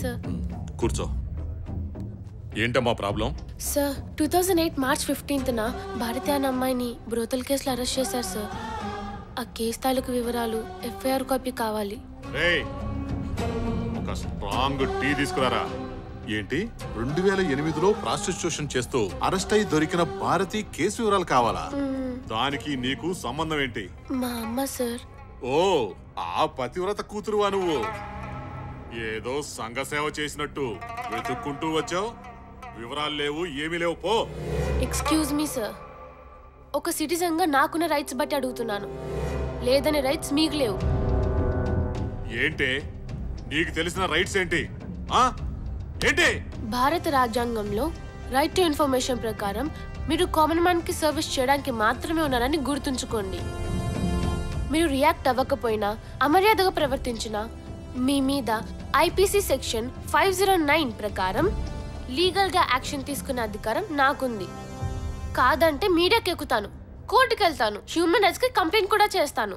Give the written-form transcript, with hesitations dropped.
Sir. కూర్చో. ఏంటమ్మా problem? Sir 2008 March 15న Bharati అనే అమ్మాయిని బ్రోతల్ కేసులో అరెస్ట్ చేశారు సార్. ఆ కేసు తాలూకు వివరాలు ఎఫ్ఐఆర్ కాపీ కావాలి. ఒక స్ట్రాంగ్ టీ తీసుకురారా. ఏంటి 2008లో ప్రాస్టిట్యూషన్ చేస్తూ అరెస్ట్ అయి దొరికిన భారతి కేసు వివరాలు కావాలా? దానికి నీకు సంబంధం ఏంటి? మా అమ్మ సార్. ఓ, ఆ పతివ్రత కూతురువా నువ్వు? ఏదో సంఘ సేవ చేసినట్టు వెతుక్కుంటూ వచ్చావు. వివరాలు లేవు, ఏమీ లేవు, పో. ఎక్స్క్యూజ్ మీ సార్, ఒక సిటిజన్ గా నాకున్న రైట్స్ బట్టి అడుగుతున్నాను. లేదనే రైట్స్ మీకు లేవు. ఏంటి నీకు తెలిసిన రైట్స్ ఏంటి? ఏంటి? భారత రాజ్యాంగంలో రైట్ టు ఇన్ఫర్మేషన్ ప్రకారం మీరు కామన్ మ్యాన్ కి సర్వీస్ చేయడానికి మాత్రమే ఉన్నారని గుర్తుంచుకోండి. మీరు రియాక్ట్ అవ్వకపోయినా, అమర్యాదగా ప్రవర్తించినా మీ మీద ఐపీసీ సెక్షన్ 509 ప్రకారం లీగల్ గా యాక్షన్ తీసుకునే అధికారం నాకుంది. కాదంటే మీడియాకి ఎక్కుతాను, కోర్టుకు వెళ్తాను, హ్యూమన్ రైట్స్ కి కంప్లైంట్ కూడా చేస్తాను.